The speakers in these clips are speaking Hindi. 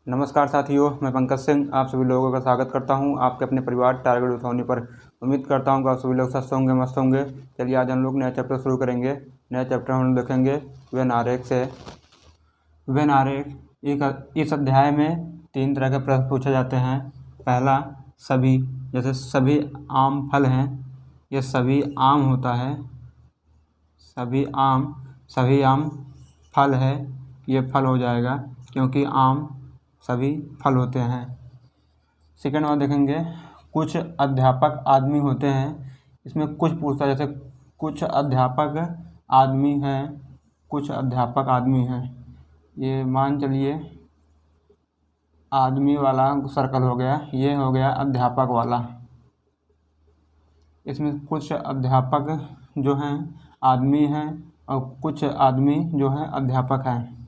नमस्कार साथियों, मैं पंकज सिंह आप सभी लोगों का स्वागत करता हूं आपके अपने परिवार टारगेट उठौनी पर। उम्मीद करता हूं कि आप सभी लोग स्वस्थ होंगे, मस्त होंगे। चलिए आज हम लोग नया चैप्टर शुरू करेंगे। नया चैप्टर हम लोग देखेंगे वेन आरेख से। वेन आरेख इस अध्याय में 3 तरह के प्रश्न पूछे जाते हैं। पहला, सभी, जैसे सभी आम फल हैं, ये सभी आम होता है। सभी आम फल है, ये फल हो जाएगा क्योंकि आम सभी फल होते हैं। सेकेंड बार देखेंगे, कुछ अध्यापक आदमी होते हैं। इसमें कुछ पूछता है, जैसे कुछ अध्यापक आदमी हैं, कुछ अध्यापक आदमी हैं। ये मान चलिए आदमी वाला सर्कल हो गया, ये हो गया अध्यापक वाला। इसमें कुछ अध्यापक जो हैं आदमी हैं और कुछ आदमी जो हैं अध्यापक हैं।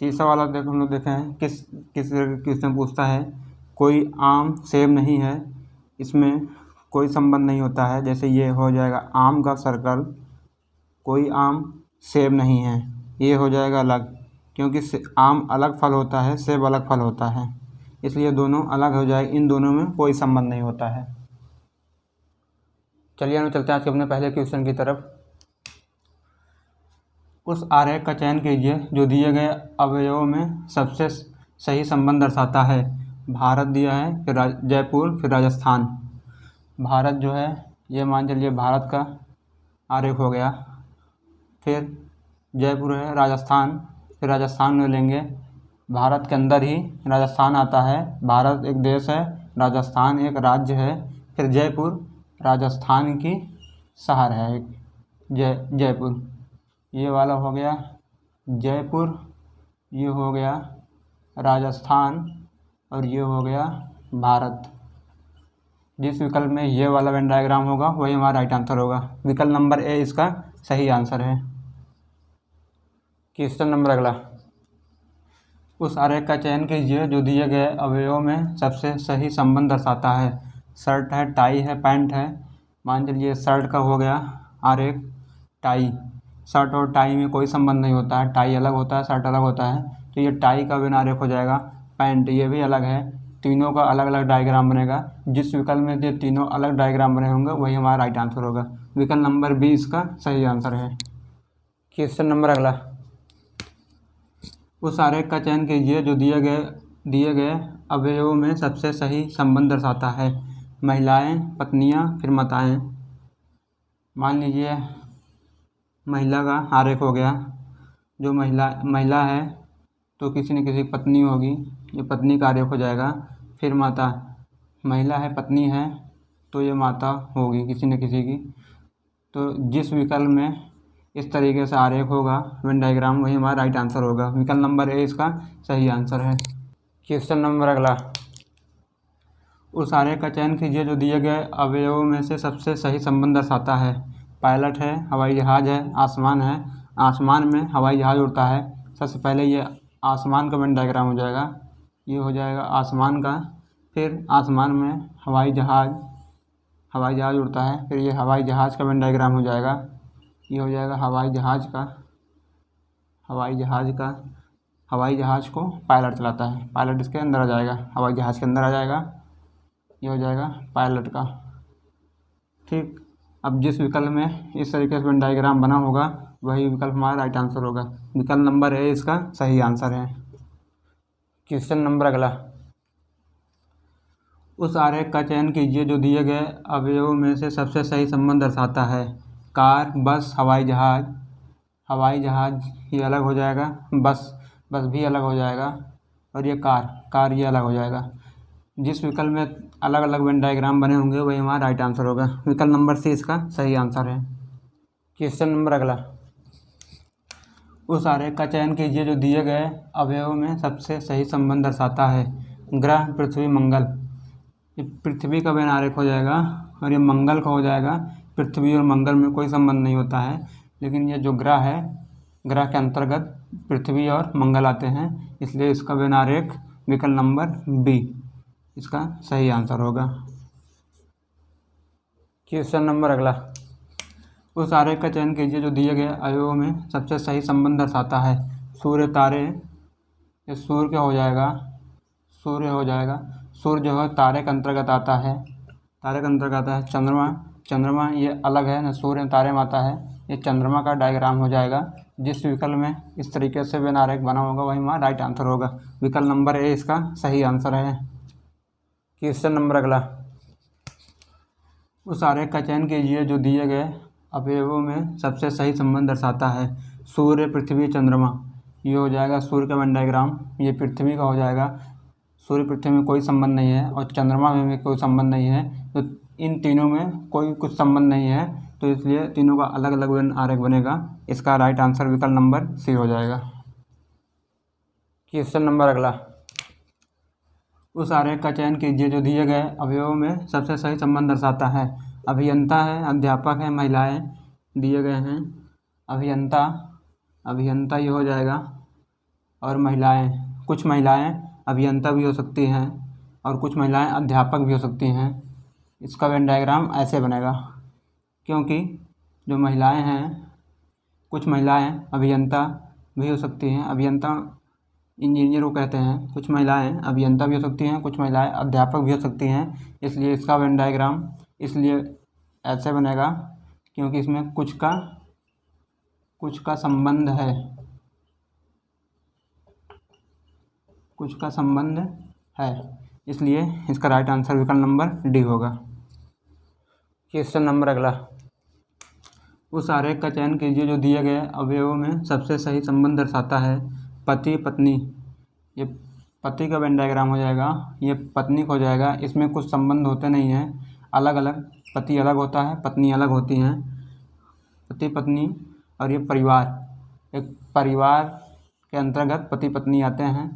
तीसरा वाला हम लोग देखें किस क्वेश्चन पूछता है, कोई आम सेब नहीं है। इसमें कोई संबंध नहीं होता है, जैसे ये हो जाएगा आम का सर्कल, कोई आम सेब नहीं है, ये हो जाएगा अलग, क्योंकि आम अलग फल होता है, सेब अलग फल होता है, इसलिए दोनों अलग हो जाए। इन दोनों में कोई संबंध नहीं होता है। चलिए हम चलते हैं आज के अपने पहले क्वेश्चन की तरफ। उस आरेख का चयन कीजिए जो दिए गए अवयवों में सबसे सही संबंध दर्शाता है। भारत दिया है, फिर जयपुर, फिर राजस्थान। भारत जो है ये मान चलिए भारत का आरेख हो गया, फिर जयपुर है, राजस्थान, फिर राजस्थान में लेंगे। भारत के अंदर ही राजस्थान आता है, भारत एक देश है, राजस्थान एक राज्य है। फिर जयपुर राजस्थान की शहर है एक, जयपुर। ये वाला हो गया जयपुर, ये हो गया राजस्थान और ये हो गया भारत। जिस विकल्प में ये वाला वेन डायग्राम होगा वही हमारा राइट आंसर होगा। विकल्प नंबर ए इसका सही आंसर है। क्वेश्चन नंबर अगला, उस आरेख का चयन कीजिए जो दिए गए अवयवों में सबसे सही संबंध दर्शाता है। शर्ट है, टाई है, पैंट है। मान चलिए शर्ट का हो गया आरेख, टाई। शर्ट और टाई में कोई संबंध नहीं होता है, टाई अलग होता है, शर्ट अलग होता है, तो ये टाई का वेन आरेख हो जाएगा। पैंट ये भी अलग है, तीनों का अलग अलग डायग्राम बनेगा। जिस विकल्प में ये तीनों अलग डायग्राम बने होंगे वही हमारा राइट आंसर होगा। विकल्प नंबर बी इसका सही आंसर है। क्वेश्चन नंबर अगला, उस आरेख का चयन कीजिए जो दिए गए अवयवों में सबसे सही संबंध दर्शाता है। महिलाएं, पत्नियां, फिर माताएं। मान लीजिए महिला का आरेख हो गया, जो महिला है तो किसी न किसी पत्नी होगी, ये पत्नी का आरेख हो जाएगा। फिर माता, महिला है, पत्नी है, तो ये माता होगी किसी न किसी की। तो जिस विकल्प में इस तरीके से आरेख होगा वेन डायग्राम वही हमारा राइट आंसर होगा। विकल्प नंबर ए इसका सही आंसर है। क्वेश्चन नंबर अगला, उस आरेख का चयन कीजिए जो दिए गए अवयवों में से सबसे सही संबंध दर्शाता है। पायलट है, हवाई जहाज़ है, आसमान है। आसमान में हवाई जहाज़ उड़ता है। सबसे पहले ये आसमान का वेन डायग्राम हो जाएगा, ये हो जाएगा आसमान का। फिर आसमान में हवाई जहाज़ उड़ता है, फिर ये हवाई जहाज़ का वेन डायग्राम हो जाएगा, ये हो जाएगा हवाई जहाज़ को पायलट चलाता है, पायलट इसके अंदर आ जाएगा, हवाई जहाज़ के अंदर आ जाएगा, ये हो जाएगा पायलट का। ठीक, अब जिस विकल्प में इस तरीके से वेन डायग्राम बना होगा वही विकल्प हमारा राइट आंसर होगा। विकल्प नंबर ए इसका सही आंसर है। क्वेश्चन नंबर अगला, उस आरेख का चयन कीजिए जो दिए गए अवयवों में से सबसे सही संबंध दर्शाता है। कार, बस, हवाई जहाज़ ये अलग हो जाएगा, बस भी अलग हो जाएगा, और ये कार ये अलग हो जाएगा। जिस विकल्प में अलग अलग वेन डायग्राम बने होंगे वही हमारा राइट आंसर होगा। विकल्प नंबर सी इसका सही आंसर है। क्वेश्चन नंबर अगला, उस आरेख का चयन कीजिए जो दिए गए अवयवों में सबसे सही संबंध दर्शाता है। ग्रह, पृथ्वी, मंगल। ये पृथ्वी का वेन आरेख हो जाएगा और ये मंगल का हो जाएगा। पृथ्वी और मंगल में कोई संबंध नहीं होता है, लेकिन ये जो ग्रह है, ग्रह के अंतर्गत पृथ्वी और मंगल आते हैं, इसलिए इसका वेन आरेख विकल्प नंबर बी इसका सही आंसर होगा। क्वेश्चन नंबर अगला, उस आरेख का चयन कीजिए जो दिए गए अवयवों में सबसे सही संबंध दर्शाता है। सूर्य, तारे, ये सूर्य क्या हो जाएगा, सूर्य हो जाएगा। सूर्य जो है तारे के अंतर्गत आता है, तारे के अंतर्गत आता है। चंद्रमा, चंद्रमा ये अलग है ना, सूर्य तारे में आता है। ये चंद्रमा का डायग्राम हो जाएगा। जिस विकल्प में इस तरीके से वेन आरेख बना होगा वही हमारा राइट आंसर होगा। विकल्प नंबर ए इसका सही आंसर है। क्वेश्चन नंबर अगला, उस आरेख का चयन कीजिए जो दिए गए अवयवों में सबसे सही संबंध दर्शाता है। सूर्य, पृथ्वी, चंद्रमा, ये हो जाएगा सूर्य का वेन डायग्राम। ये पृथ्वी का हो जाएगा। सूर्य पृथ्वी में कोई संबंध नहीं है और चंद्रमा में भी कोई संबंध नहीं है, तो इन तीनों में कोई कुछ संबंध नहीं है, तो इसलिए तीनों का अलग अलग वेन आरेख बनेगा। इसका राइट आंसर विकल्प नंबर सी हो जाएगा। क्वेश्चन नंबर अगला, उस आरेख का चयन कीजिए जो दिए गए अवयवों में सबसे सही संबंध दर्शाता है। अभियंता है, अध्यापक है, महिलाएं दिए गए हैं। अभियंता, अभियंता ये हो जाएगा और महिलाएं, कुछ महिलाएं अभियंता भी हो सकती हैं और कुछ महिलाएं अध्यापक भी हो सकती हैं। इसका वेन डायग्राम ऐसे बनेगा, क्योंकि जो महिलाएं हैं, कुछ महिलाएं अभियंता भी हो सकती हैं, अभियंता इंजीनियर को कहते हैं। कुछ महिलाएं अभियंता भी हो सकती हैं, कुछ महिलाएं अध्यापक भी हो सकती हैं। इसलिए इसका वेन डायग्राम इसलिए ऐसे बनेगा क्योंकि इसमें कुछ का संबंध है, कुछ का संबंध है, इसलिए इसका राइट आंसर विकल्प नंबर डी होगा। क्वेश्चन नंबर अगला, उस आरेख का चयन कीजिए जो दिए गए अवयवों में सबसे सही संबंध दर्शाता है। पति, पत्नी, ये पति का वेन डायग्राम हो जाएगा, ये पत्नी को हो जाएगा। इसमें कुछ संबंध होते नहीं हैं, अलग अलग, पति अलग होता है, पत्नी अलग होती हैं, पति पत्नी। और ये परिवार, एक परिवार के अंतर्गत पति पत्नी आते हैं,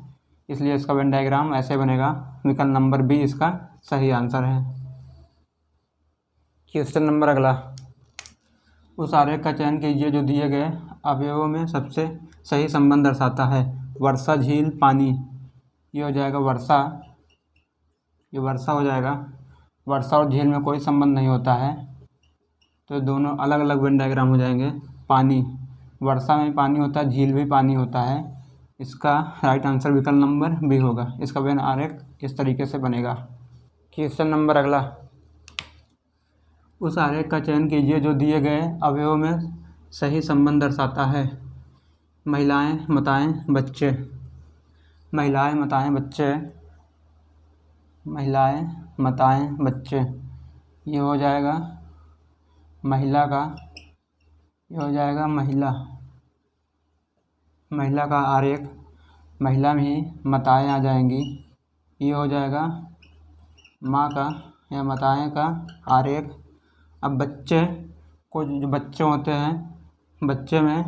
इसलिए इसका वेन डायग्राम ऐसे बनेगा। विकल्प नंबर बी इसका सही आंसर है। क्वेश्चन नंबर अगला, उस आरेख का चयन कीजिए जो दिए गए अवयवों में सबसे सही संबंध दर्शाता है। वर्षा, झील, पानी, ये हो जाएगा वर्षा, ये वर्षा हो जाएगा। वर्षा और झील में कोई संबंध नहीं होता है, तो दोनों अलग अलग वेन डायग्राम हो जाएंगे। पानी, वर्षा में पानी होता है, झील भी पानी होता है। इसका राइट आंसर विकल्प नंबर बी होगा। इसका वेन आरेख इस तरीके से बनेगा। क्वेश्चन नंबर अगला, उस आरेख का चयन कीजिए जो दिए गए अवयवों में सही संबंध दर्शाता है। महिलाएं, माताएं, बच्चे, महिलाएं, माताएं, बच्चे, महिलाएं, माताएं, बच्चे, ये हो जाएगा महिला का, ये हो जाएगा महिला, महिला का आरेख, महिला में ही माताएं आ जाएंगी। ये हो जाएगा माँ का या माताएं का आरेख। अब बच्चे को, जो बच्चे होते हैं, बच्चे में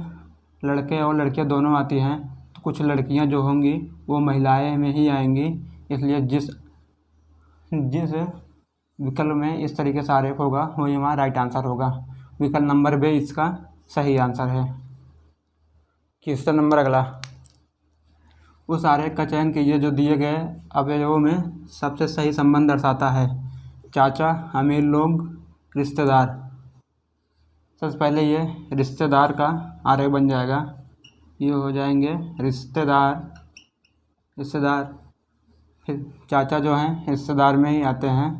लड़के और लड़कियां दोनों आती हैं, तो कुछ लड़कियां जो होंगी वो महिलाएं में ही आएंगी। इसलिए जिस विकल्प में इस तरीके से आरेख होगा वही हमारा राइट आंसर होगा। विकल्प नंबर बी इसका सही आंसर है। क्वेश्चन नंबर अगला, उस आरेख का चयन कीजिए जो दिए गए अवयवों में सबसे सही संबंध दर्शाता है। चाचा, अमीर लोग, रिश्तेदार। सबसे पहले ये रिश्तेदार का आरेख बन जाएगा। ये हो जाएंगे रिश्तेदार, रिश्तेदार। फिर चाचा जो हैं रिश्तेदार में ही आते हैं,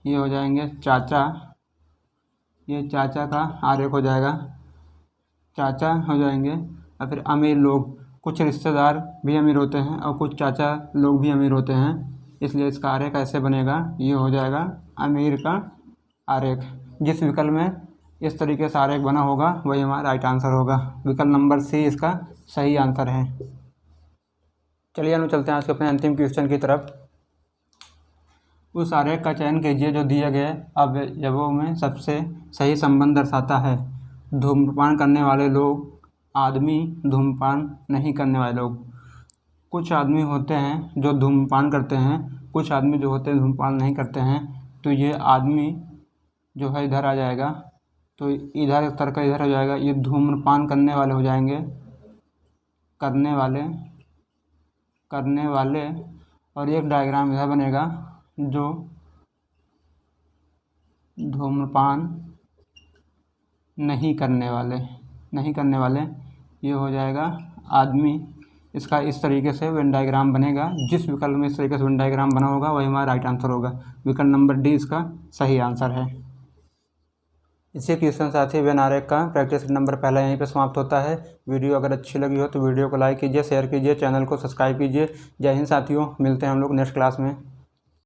ये हो जाएंगे चाचा। ये चाचा का आरेख हो जाएगा, चाचा हो जाएंगे। और फिर अमीर लोग, कुछ रिश्तेदार भी अमीर होते हैं और कुछ चाचा लोग भी अमीर होते हैं, इसलिए इसका आरेख ऐसे बनेगा। ये हो जाएगा अमीर का आरेख। जिस विकल्प में इस तरीके से आरेख बना होगा वही हमारा राइट आंसर होगा। विकल्प नंबर सी इसका सही आंसर है। चलिए हम चलते हैं आज के अपने अंतिम क्वेश्चन की तरफ। उस आरेख का चयन कीजिए जो दिए गए अवयवों में सबसे सही संबंध दर्शाता है। धूम्रपान करने वाले लोग, आदमी, धूम्रपान नहीं करने वाले लोग। कुछ आदमी होते हैं जो धूम्रपान करते हैं, कुछ आदमी जो होते हैं धूम्रपान नहीं करते हैं। तो ये आदमी जो है इधर आ जाएगा, तो इधर इस तरह का इधर हो जाएगा। ये धूम्रपान करने वाले हो जाएंगे, करने वाले। और एक डायग्राम इधर बनेगा जो धूम्रपान नहीं करने वाले, ये हो जाएगा आदमी। इसका इस तरीके से वेन डायग्राम बनेगा। जिस विकल्प में इस तरीके से वेन डायग्राम बना होगा वही हमारा राइट आंसर होगा। विकल्प नंबर डी इसका सही आंसर है। इसी क्वेश्चन साथी वेन आरेख का प्रैक्टिस नंबर पहला यहीं पे समाप्त होता है। वीडियो अगर अच्छी लगी हो तो वीडियो को लाइक कीजिए, शेयर कीजिए, चैनल को सब्सक्राइब कीजिए। जय हिंद साथियों, मिलते हैं हम लोग नेक्स्ट क्लास में।